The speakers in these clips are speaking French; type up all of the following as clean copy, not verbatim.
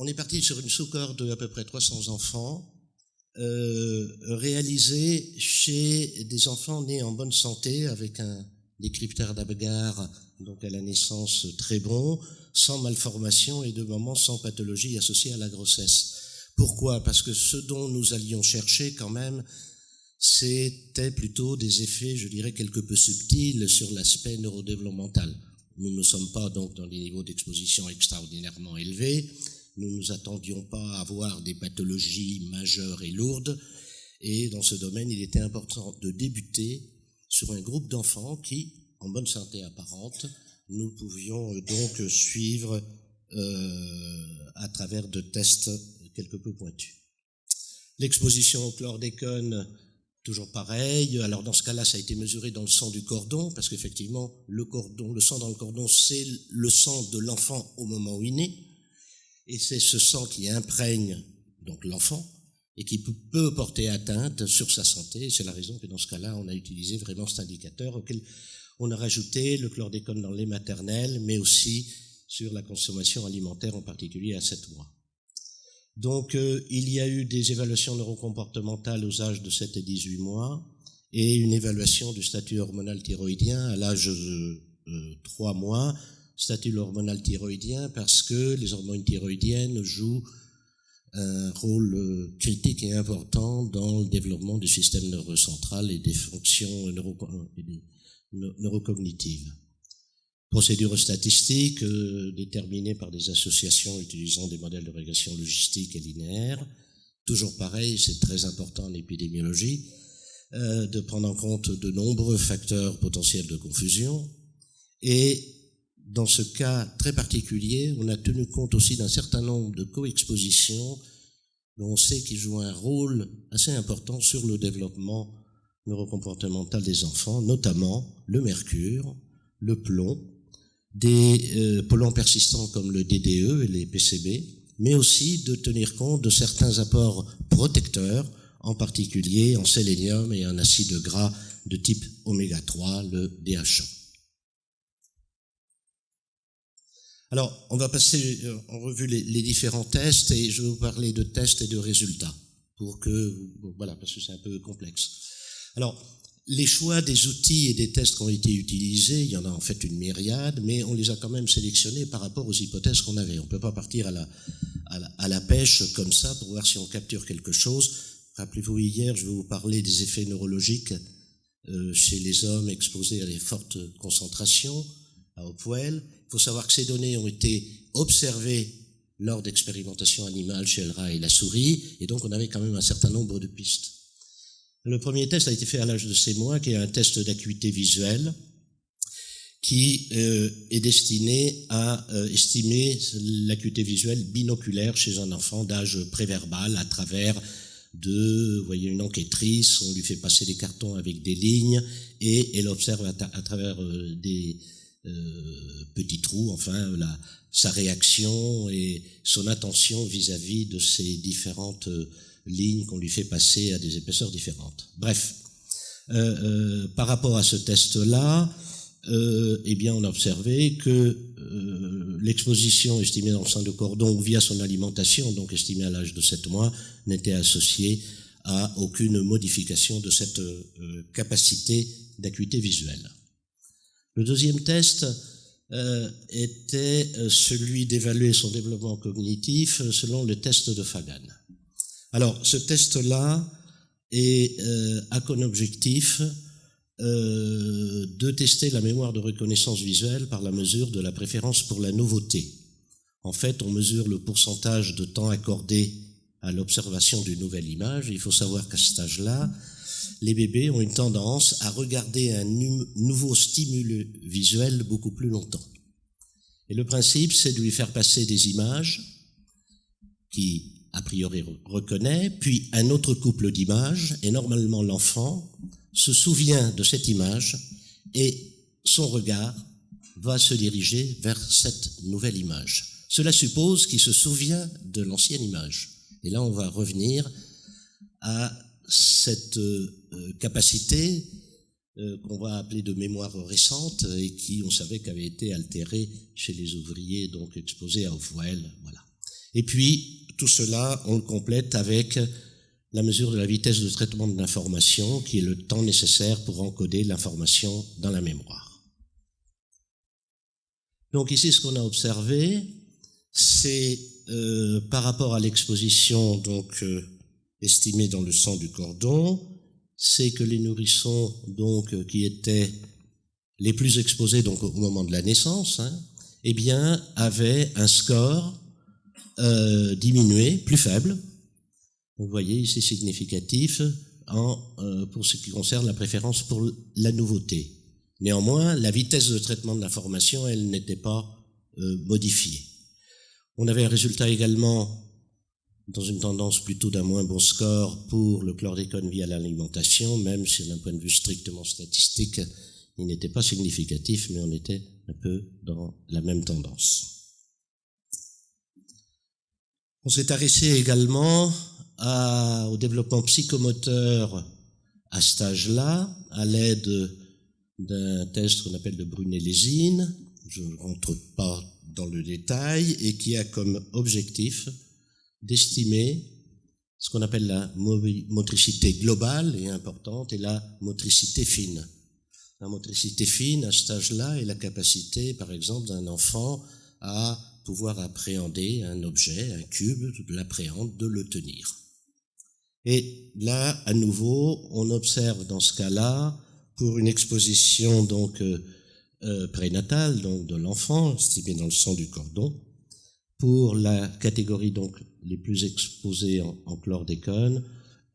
on est parti sur une sous-cohorte de à peu près 300 enfants, réalisée chez des enfants nés en bonne santé, avec des cryptères d'Apgar, donc à la naissance très bons, sans malformation et de moments sans pathologie associée à la grossesse. Pourquoi ? Parce que ce dont nous allions chercher quand même, c'était plutôt des effets, je dirais, quelque peu subtils sur l'aspect neurodéveloppemental. Nous ne sommes pas donc dans des niveaux d'exposition extraordinairement élevés, nous ne nous attendions pas à avoir des pathologies majeures et lourdes, et dans ce domaine, il était important de débuter sur un groupe d'enfants qui, en bonne santé apparente, nous pouvions donc suivre à travers de tests quelque peu pointus. L'exposition au chlordécone, toujours pareil. Alors dans ce cas-là, ça a été mesuré dans le sang du cordon, parce qu'effectivement, le sang dans le cordon, c'est le sang de l'enfant au moment où il naît, et c'est ce sang qui imprègne donc l'enfant et qui peut porter atteinte sur sa santé. C'est la raison que dans ce cas-là, on a utilisé vraiment cet indicateur auquel on a rajouté le chlordécone dans le lait maternel, mais aussi sur la consommation alimentaire, en particulier à 7 mois. Donc, il y a eu des évaluations neurocomportementales aux âges de 7 et 18 mois et une évaluation du statut hormonal thyroïdien à l'âge de 3 mois, statut hormonal thyroïdien parce que les hormones thyroïdiennes jouent un rôle critique et important dans le développement du système neurocentral et des fonctions neurocognitives. Procédures statistiques déterminées par des associations utilisant des modèles de régression logistique et linéaire. Toujours pareil, c'est très important en épidémiologie, de prendre en compte de nombreux facteurs potentiels de confusion. Et dans ce cas très particulier, on a tenu compte aussi d'un certain nombre de coexpositions dont on sait qu'ils jouent un rôle assez important sur le développement neurocomportemental des enfants, notamment le mercure, le plomb, des polluants persistants comme le DDE et les PCB, mais aussi de tenir compte de certains apports protecteurs, en particulier en sélénium et en acide gras de type oméga 3, le DHA. Alors, on va passer en revue les différents tests et je vais vous parler de tests et de résultats voilà, parce que c'est un peu complexe. Alors, les choix des outils et des tests qui ont été utilisés, il y en a en fait une myriade, mais on les a quand même sélectionnés par rapport aux hypothèses qu'on avait. On ne peut pas partir à la pêche comme ça pour voir si on capture quelque chose. Rappelez-vous, hier, je vais vous parler des effets neurologiques chez les hommes exposés à des fortes concentrations à Hopewell. Il faut savoir que ces données ont été observées lors d'expérimentations animales chez le rat et la souris, et donc on avait quand même un certain nombre de pistes. Le premier test a été fait à l'âge de 6 mois, qui est un test d'acuité visuelle, qui est destiné à estimer l'acuité visuelle binoculaire chez un enfant d'âge préverbal à travers vous voyez, une enquêtrice, on lui fait passer des cartons avec des lignes, et elle observe à travers des petits trous, enfin, sa réaction et son attention vis-à-vis de ces différentes lignes qu'on lui fait passer à des épaisseurs différentes. Bref, par rapport à ce test-là, eh bien, on a observé que l'exposition estimée dans le sang de cordon via son alimentation, donc estimée à l'âge de 7 mois, n'était associée à aucune modification de cette capacité d'acuité visuelle. Le deuxième test était celui d'évaluer son développement cognitif selon le test de Fagan. Alors, ce test-là a comme objectif de tester la mémoire de reconnaissance visuelle par la mesure de la préférence pour la nouveauté. En fait, on mesure le pourcentage de temps accordé à l'observation d'une nouvelle image. Il faut savoir qu'à cet âge-là, les bébés ont une tendance à regarder un nouveau stimulus visuel beaucoup plus longtemps. Et le principe, c'est de lui faire passer des images qui, a priori, reconnaît, puis un autre couple d'images, et normalement l'enfant se souvient de cette image et son regard va se diriger vers cette nouvelle image. Cela suppose qu'il se souvient de l'ancienne image. Et là, on va revenir à cette capacité qu'on va appeler de mémoire récente et qui, on savait, qu'avait été altérée chez les ouvriers donc exposés à Hopewell. Voilà. Et puis, tout cela, on le complète avec la mesure de la vitesse de traitement de l'information, qui est le temps nécessaire pour encoder l'information dans la mémoire. Donc ici, ce qu'on a observé, c'est par rapport à l'exposition donc estimée dans le sang du cordon, c'est que les nourrissons donc qui étaient les plus exposés donc au moment de la naissance, eh bien avaient un score diminué, plus faible. Vous voyez ici significatif pour ce qui concerne la préférence pour la nouveauté. Néanmoins, la vitesse de traitement de l'information, elle n'était pas modifiée. On avait un résultat également dans une tendance plutôt d'un moins bon score pour le chlordécone via l'alimentation, même si d'un point de vue strictement statistique, il n'était pas significatif, mais on était un peu dans la même tendance. On s'est arrêté également au développement psychomoteur à cet âge-là, à l'aide d'un test qu'on appelle de Brunellesine, je ne rentre pas dans le détail, et qui a comme objectif d'estimer ce qu'on appelle la motricité globale et importante et la motricité fine. La motricité fine, à cet âge-là, est la capacité, par exemple, d'un enfant à pouvoir appréhender un objet, un cube, de l'appréhender, de le tenir. Et là, à nouveau, on observe dans ce cas-là, pour une exposition donc prénatale, donc de l'enfant, estimée dans le sang du cordon, pour la catégorie donc les plus exposés en chlordécone,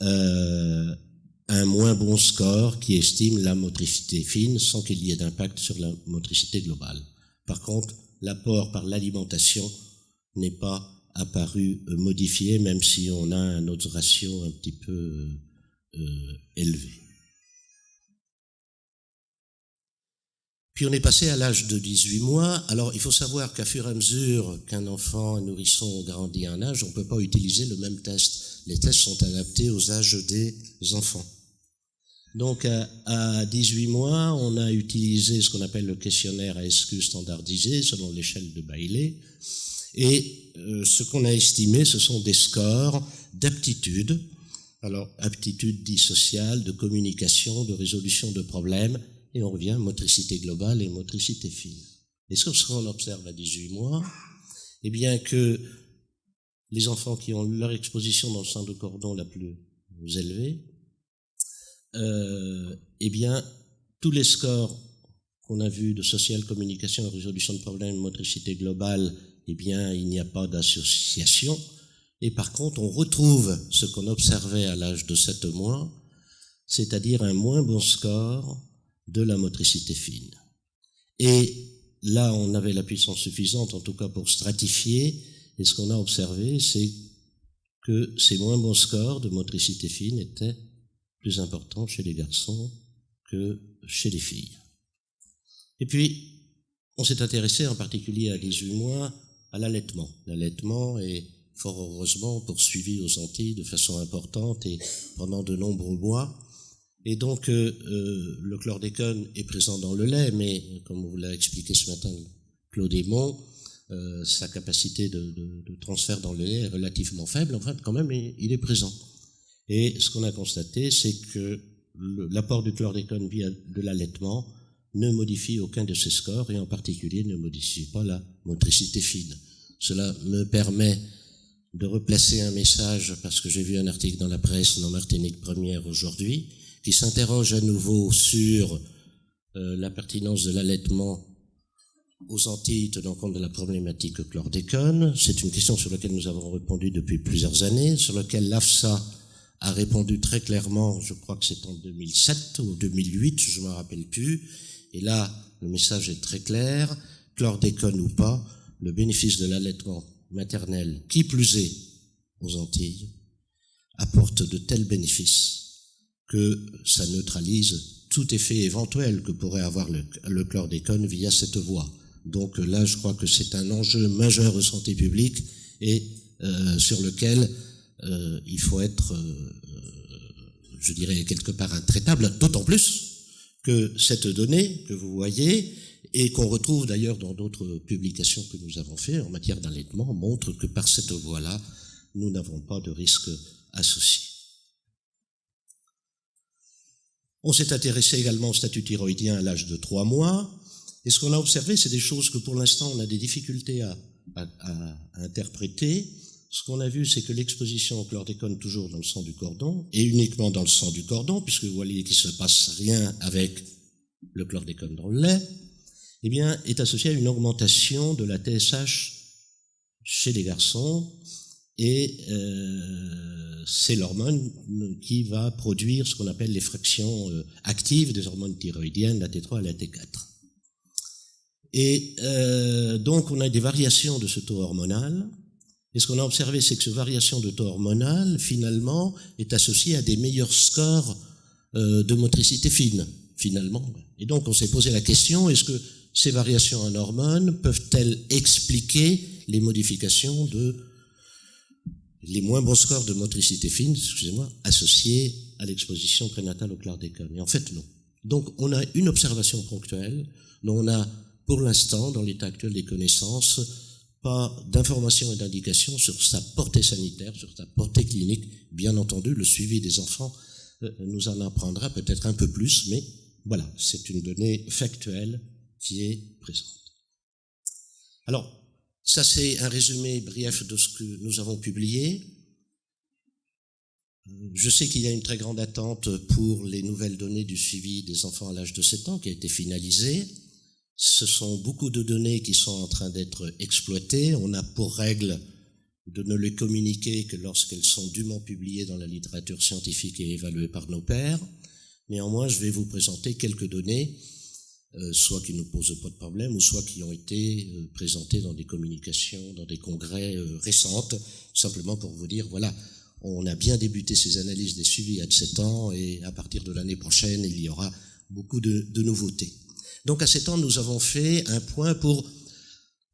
un moins bon score qui estime la motricité fine sans qu'il y ait d'impact sur la motricité globale. Par contre, l'apport par l'alimentation n'est pas apparu modifié, même si on a un autre ratio un petit peu élevé. Puis on est passé à l'âge de 18 mois. Alors il faut savoir qu'à fur et à mesure qu'un enfant, un nourrisson grandit à un âge, on ne peut pas utiliser le même test. Les tests sont adaptés aux âges des enfants. Donc à 18 mois, on a utilisé ce qu'on appelle le questionnaire ASQ standardisé selon l'échelle de Bailey. Et ce qu'on a estimé, ce sont des scores d'aptitude. Alors aptitude dite sociale, de communication, de résolution de problèmes. Et on revient motricité globale et motricité fine. Et ce qu'on observe à 18 mois, eh bien que les enfants qui ont leur exposition dans le sang de cordon la plus élevée, eh bien tous les scores qu'on a vus de social, communication, résolution de problèmes, motricité globale, eh bien il n'y a pas d'association. Et par contre, on retrouve ce qu'on observait à l'âge de 7 mois, c'est-à-dire un moins bon score de la motricité fine. Et là, on avait la puissance suffisante, en tout cas pour stratifier, et ce qu'on a observé, c'est que ces moins bons scores de motricité fine étaient plus importants chez les garçons que chez les filles. Et puis, on s'est intéressé en particulier à 18 mois à l'allaitement. L'allaitement est fort heureusement poursuivi aux Antilles de façon importante et pendant de nombreux mois. Et donc, le chlordécone est présent dans le lait, mais comme vous l'a expliqué ce matin Claude Aymon, sa capacité de transfert dans le lait est relativement faible. Enfin, quand même, il est présent. Et ce qu'on a constaté, c'est que l'apport du chlordécone via de l'allaitement ne modifie aucun de ces scores, et en particulier ne modifie pas la motricité fine. Cela me permet de replacer un message, parce que j'ai vu un article dans la presse, dans Martinique Première aujourd'hui, qui s'interroge à nouveau sur la pertinence de l'allaitement aux Antilles tenant compte de la problématique chlordécone. C'est une question sur laquelle nous avons répondu depuis plusieurs années, sur laquelle l'AFSA a répondu très clairement, je crois que c'est en 2007 ou 2008, je ne me rappelle plus, et là, le message est très clair, chlordécone ou pas, le bénéfice de l'allaitement maternel, qui plus est aux Antilles, apporte de tels bénéfices que ça neutralise tout effet éventuel que pourrait avoir le chlordécone via cette voie. Donc là, je crois que c'est un enjeu majeur de santé publique et sur lequel il faut être, je dirais, quelque part intraitable, d'autant plus que cette donnée que vous voyez, et qu'on retrouve d'ailleurs dans d'autres publications que nous avons faites en matière d'allaitement, montre que par cette voie-là, nous n'avons pas de risque associé. On s'est intéressé également au statut thyroïdien à l'âge de 3 mois, et ce qu'on a observé, c'est des choses que pour l'instant on a des difficultés à interpréter. Ce qu'on a vu, c'est que l'exposition au chlordécone toujours dans le sang du cordon, et uniquement dans le sang du cordon, puisque vous voyez qu'il ne se passe rien avec le chlordécone dans le lait, eh bien, est associée à une augmentation de la TSH chez les garçons, et c'est l'hormone qui va produire ce qu'on appelle les fractions actives des hormones thyroïdiennes, la T3 et la T4. Et donc, on a des variations de ce taux hormonal. Et ce qu'on a observé, c'est que cette variation de taux hormonal, finalement, est associée à des meilleurs scores de motricité fine, finalement. Et donc, on s'est posé la question, est-ce que ces variations en hormones peuvent-elles expliquer les modifications les moins bons scores de motricité fine, associés à l'exposition prénatale au chlordécone? Et en fait, non. Donc, on a une observation ponctuelle, dont on a, pour l'instant, dans l'état actuel des connaissances, pas d'informations et d'indications sur sa portée sanitaire, sur sa portée clinique. Bien entendu, le suivi des enfants nous en apprendra peut-être un peu plus, mais voilà, c'est une donnée factuelle qui est présente. Alors, ça c'est un résumé brief de ce que nous avons publié. Je sais qu'il y a une très grande attente pour les nouvelles données du suivi des enfants à l'âge de 7 ans qui a été finalisée. Ce sont beaucoup de données qui sont en train d'être exploitées. On a pour règle de ne les communiquer que lorsqu'elles sont dûment publiées dans la littérature scientifique et évaluées par nos pairs. Néanmoins, je vais vous présenter quelques données, soit qui ne posent pas de problème, ou soit qui ont été présentées dans des communications, dans des congrès récentes, simplement pour vous dire, voilà, on a bien débuté ces analyses des suivis à 7 ans, et à partir de l'année prochaine, il y aura beaucoup de nouveautés. Donc à 7 ans, nous avons fait un point pour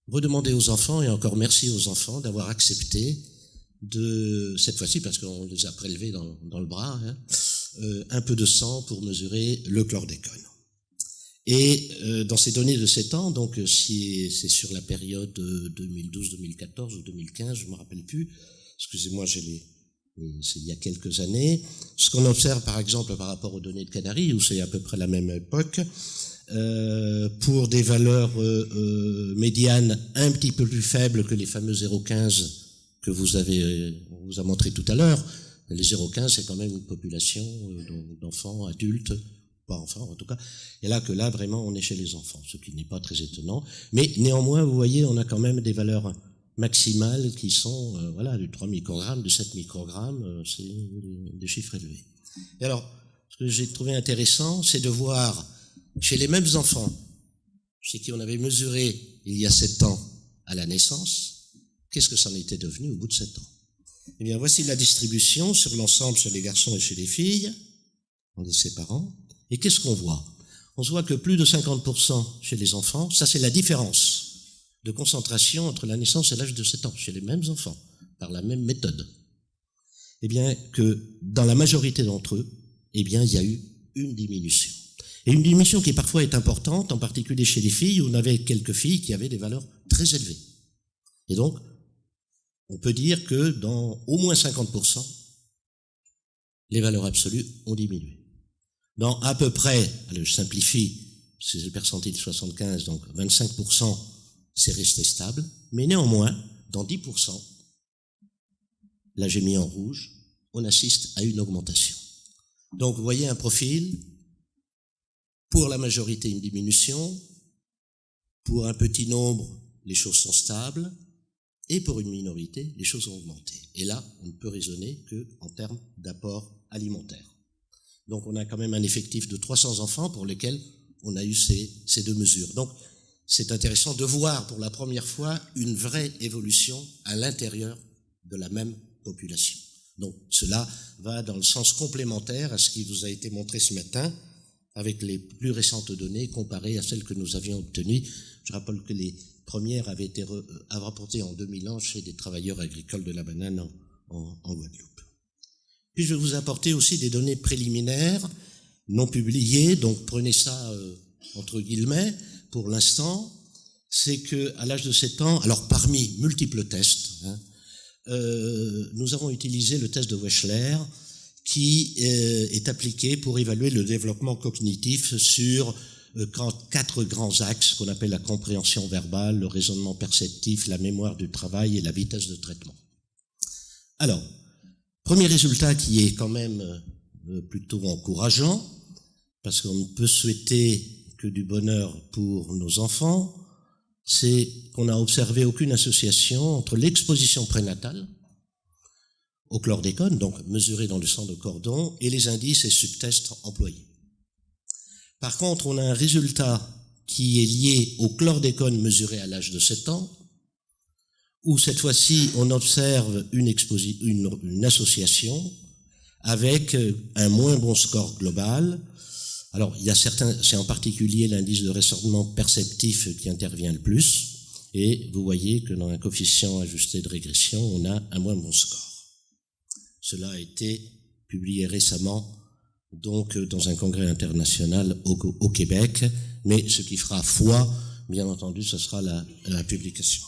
redemander aux enfants, et encore merci aux enfants d'avoir accepté cette fois-ci, parce qu'on les a prélevés dans le bras, un peu de sang pour mesurer le chlordécone. Et dans ces données de 7 ans, donc si c'est sur la période 2012, 2014 ou 2015, je ne me rappelle plus, excusez-moi, c'est il y a quelques années, ce qu'on observe par exemple par rapport aux données de Canaries, où c'est à peu près la même époque, pour des valeurs médianes un petit peu plus faibles que les fameux 0,15 que on vous a montré tout à l'heure. Les 0,15, c'est quand même une population d'enfants, adultes, pas enfants en tout cas. Et là, vraiment, on est chez les enfants, ce qui n'est pas très étonnant. Mais néanmoins, vous voyez, on a quand même des valeurs maximales qui sont, du 3 microgrammes, du 7 microgrammes, c'est des chiffres élevés. Et alors, ce que j'ai trouvé intéressant, c'est de voir chez les mêmes enfants, chez qui on avait mesuré il y a 7 ans à la naissance, qu'est-ce que ça en était devenu au bout de 7 ans? Eh bien, voici la distribution sur l'ensemble, chez les garçons et chez les filles, en les séparant. Et qu'est-ce qu'on voit? On voit que plus de 50% chez les enfants, ça c'est la différence de concentration entre la naissance et l'âge de 7 ans, chez les mêmes enfants, par la même méthode. Eh bien, que dans la majorité d'entre eux, eh bien, il y a eu une diminution. Et une diminution qui parfois est importante, en particulier chez les filles, où on avait quelques filles qui avaient des valeurs très élevées. Et donc, on peut dire que dans au moins 50%, les valeurs absolues ont diminué. Dans à peu près, allez, je simplifie, c'est le percentile 75, donc 25%, c'est resté stable, mais néanmoins, dans 10%, là j'ai mis en rouge, on assiste à une augmentation. Donc vous voyez un profil, pour la majorité une diminution, pour un petit nombre les choses sont stables, et pour une minorité les choses ont augmenté. Et là, on ne peut raisonner qu'en termes d'apport alimentaire. Donc on a quand même un effectif de 300 enfants pour lesquels on a eu ces deux mesures. Donc c'est intéressant de voir pour la première fois une vraie évolution à l'intérieur de la même population. Donc cela va dans le sens complémentaire à ce qui vous a été montré ce matin avec les plus récentes données comparées à celles que nous avions obtenues. Je rappelle que les premières avaient été rapportées en 2001 chez des travailleurs agricoles de la banane en Guadeloupe. Puis je vais vous apporter aussi des données préliminaires non publiées, donc prenez ça entre guillemets, pour l'instant, c'est que à l'âge de 7 ans, alors parmi multiples tests, nous avons utilisé le test de Wechsler qui est appliqué pour évaluer le développement cognitif sur 4 grands axes qu'on appelle la compréhension verbale, le raisonnement perceptif, la mémoire du travail et la vitesse de traitement. Alors, premier résultat qui est quand même plutôt encourageant, parce qu'on ne peut souhaiter que du bonheur pour nos enfants, c'est qu'on n'a observé aucune association entre l'exposition prénatale au chlordécone, donc mesuré dans le sang de cordon, et les indices et subtests employés. Par contre, on a un résultat qui est lié au chlordécone mesuré à l'âge de 7 ans, où cette fois-ci, on observe une association avec un moins bon score global. Alors, il y a c'est en particulier l'indice de raisonnement perceptif qui intervient le plus, et vous voyez que dans un coefficient ajusté de régression, on a un moins bon score. Cela a été publié récemment, donc dans un congrès international au Québec, mais ce qui fera foi, bien entendu, ce sera la publication.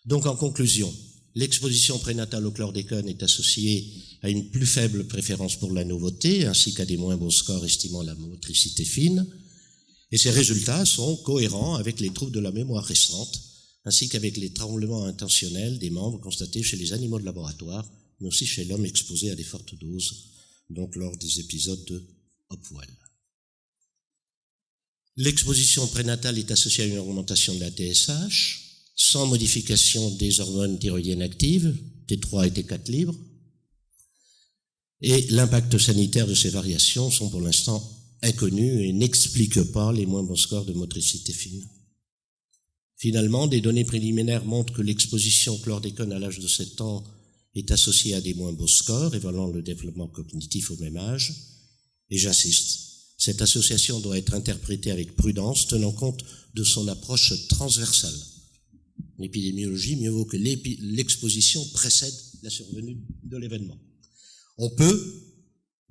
Donc en conclusion, l'exposition prénatale au chlordécone est associée à une plus faible préférence pour la nouveauté, ainsi qu'à des moins bons scores estimant la motricité fine, et ces résultats sont cohérents avec les troubles de la mémoire récente, ainsi qu'avec les tremblements intentionnels des membres constatés chez les animaux de laboratoire, mais aussi chez l'homme exposé à des fortes doses, donc lors des épisodes de Hopwell. L'exposition prénatale est associée à une augmentation de la TSH, sans modification des hormones thyroïdiennes actives, T3 et T4 libres, et l'impact sanitaire de ces variations sont pour l'instant inconnus et n'expliquent pas les moins bons scores de motricité fine. Finalement, des données préliminaires montrent que l'exposition au chlordécone à l'âge de 7 ans est associée à des moins beaux scores, évaluant le développement cognitif au même âge. Et j'insiste, cette association doit être interprétée avec prudence, tenant compte de son approche transversale. En épidémiologie, mieux vaut que l'exposition précède la survenue de l'événement. On peut,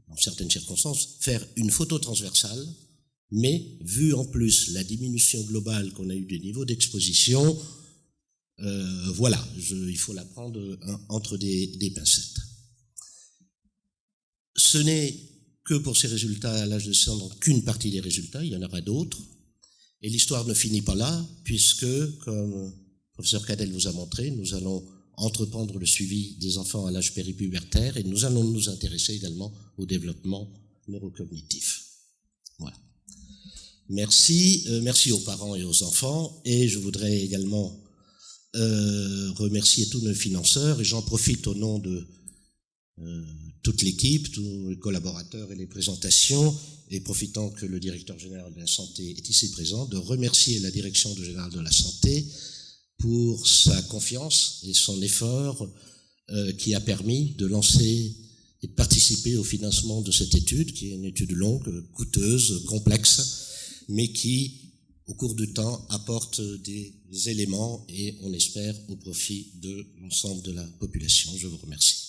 dans certaines circonstances, faire une photo transversale, mais vu en plus la diminution globale qu'on a eue des niveaux d'exposition, voilà, il faut la prendre entre des pincettes. Ce n'est que pour ces résultats à l'âge de 100 ans qu'une partie des résultats, il y en aura d'autres. Et l'histoire ne finit pas là, puisque, comme le professeur Cadel vous a montré, nous allons entreprendre le suivi des enfants à l'âge péripubertaire et nous allons nous intéresser également au développement neurocognitif. Voilà. Merci aux parents et aux enfants, et je voudrais également remercier tous nos financeurs, et j'en profite au nom de toute l'équipe, tous les collaborateurs et les présentations, et profitant que le directeur général de la santé est ici présent, de remercier la direction générale de la santé pour sa confiance et son effort qui a permis de lancer et de participer au financement de cette étude, qui est une étude longue, coûteuse, complexe, mais qui, au cours du temps, apporte des éléments et, on espère, au profit de l'ensemble de la population. Je vous remercie.